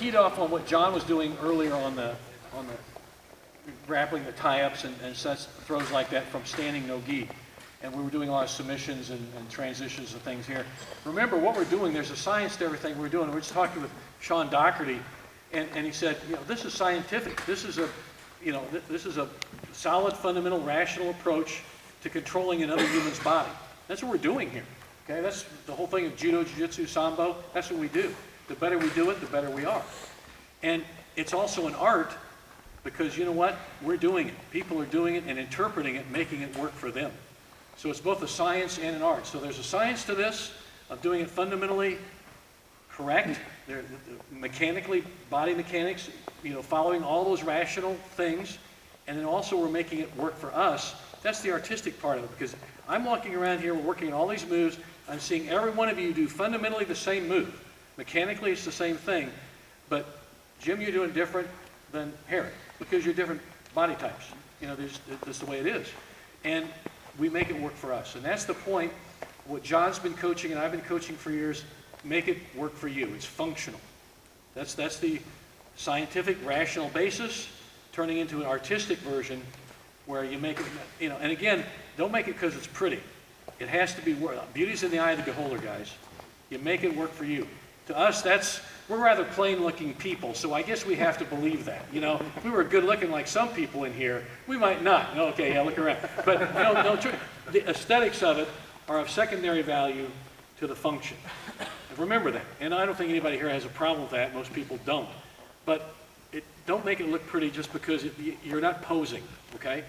keyed off on what John was doing earlier on the grappling, the tie-ups and such throws like that from standing no gi. And we were doing a lot of submissions and transitions and things here. Remember what we're doing, there's a science to everything we're doing. We're just talking with Sean Doherty, and he said, you know, this is scientific. This is a, you know, this is a solid, fundamental, rational approach to controlling another human's body. That's what we're doing here. Okay, that's the whole thing of judo, jiu-jitsu, sambo. That's what we do. The better we do it, the better we are. And it's also an art because you know what? We're doing it. People are doing it and interpreting it, making it work for them. So it's both a science and an art. So there's a science to this of doing it fundamentally correct, mechanically, body mechanics, you know, following all those rational things. And then also we're making it work for us. That's the artistic part of it because I'm walking around here, we're working on all these moves. I'm seeing every one of you do fundamentally the same move. Mechanically, it's the same thing. But Jim, you're doing different than Harry because you're different body types. You know, that's the way it is. And we make it work for us. And that's the point. What John's been coaching and I've been coaching for years, make it work for you. It's functional. That's the scientific, rational basis, turning into an artistic version where you make it, you know, and again, don't make it because it's pretty. It has to be, beauty's in the eye of the beholder, guys. You make it work for you. To us, we're rather plain looking people, so I guess we have to believe that. You know, if we were good looking like some people in here, we might not. Okay, yeah, look around. But no, the aesthetics of it are of secondary value to the function. And remember that. And I don't think anybody here has a problem with that. Most people don't. But don't make it look pretty just because you're not posing, okay?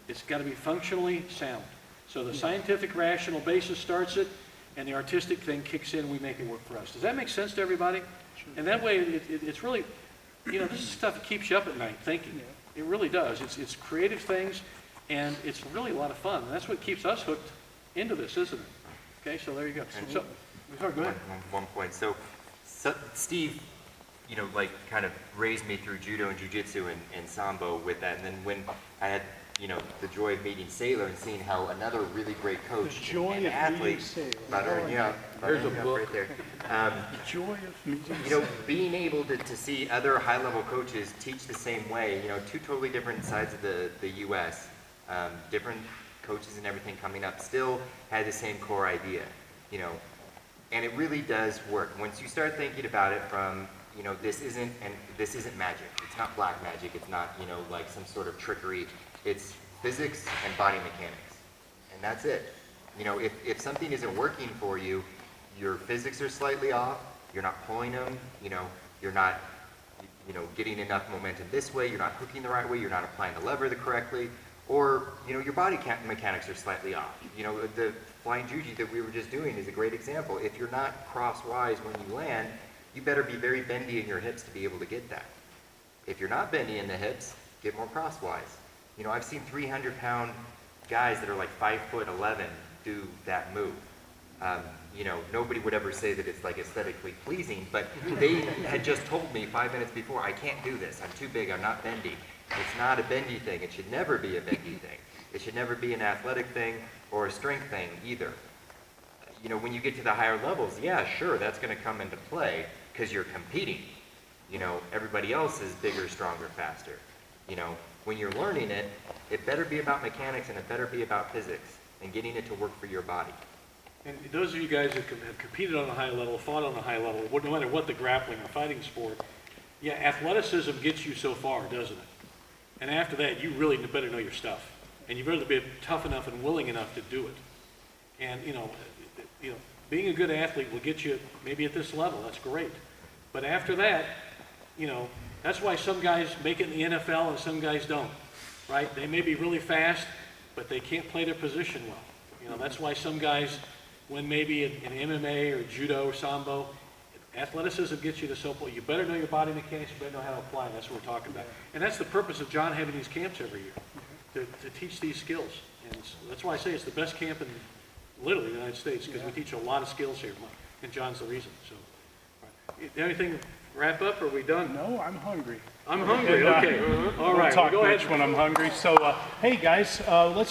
It's got to be functionally sound. So the scientific, rational basis starts it, and the artistic thing kicks in, we make it work for us. Does that make sense to everybody? Sure. And that way, it's really, you know, this is stuff that keeps you up at night thinking. Yeah. It really does. It's creative things, and it's really a lot of fun. And that's what keeps us hooked into this, isn't it? Okay, so there you go. So go ahead. One point. So Steve, you know, like kind of raised me through judo and jiu-jitsu and sambo with that. And then when I had, you know, the joy of meeting Saylor and seeing how another really great coach and athlete, there's a book right there. The joy of meeting you know, being able to see other high-level coaches teach the same way, you know, two totally different sides of the U.S., different coaches and everything coming up, still had the same core idea, you know, and it really does work. Once you start thinking about it from, you know, this isn't magic. It's not black magic. It's not, you know, like some sort of trickery. It's physics and body mechanics, and that's it. You know, if something isn't working for you, your physics are slightly off, you're not pulling them, you know, you're not, you know, getting enough momentum this way, you're not hooking the right way, you're not applying the lever correctly, or, you know, your body mechanics are slightly off. You know, the flying juji that we were just doing is a great example. If you're not crosswise when you land, you better be very bendy in your hips to be able to get that. If you're not bendy in the hips, get more crosswise. You know, I've seen 300-pound guys that are like 5'11" do that move. You know, nobody would ever say that it's like aesthetically pleasing, but they had just told me 5 minutes before, I can't do this. I'm too big. I'm not bendy. It's not a bendy thing. It should never be a bendy thing. It should never be an athletic thing or a strength thing either. You know, when you get to the higher levels, yeah, sure, that's going to come into play because you're competing. You know, everybody else is bigger, stronger, faster. You know, when you're learning it, it better be about mechanics and it better be about physics and getting it to work for your body. And those of you guys that have competed on a high level, fought on a high level, no matter what the grappling or fighting sport, yeah, athleticism gets you so far, doesn't it? And after that, you really better know your stuff. And you better be tough enough and willing enough to do it. And, you know, being a good athlete will get you maybe at this level. That's great. But after that, you know, that's why some guys make it in the NFL and some guys don't, right? They may be really fast, but they can't play their position well. You know, that's why some guys, when maybe in MMA or judo or sambo, athleticism gets you to so point. You better know your body mechanics, you better know how to apply it. That's what we're talking about. And that's the purpose of John having these camps every year, to teach these skills. And that's why I say it's the best camp in literally the United States, because we teach a lot of skills here, and John's the reason. So, right. Anything wrap up, or are we done? No, I'm hungry. I'm hungry, okay. All right. We'll talk much when I'm hungry. So, hey guys, let's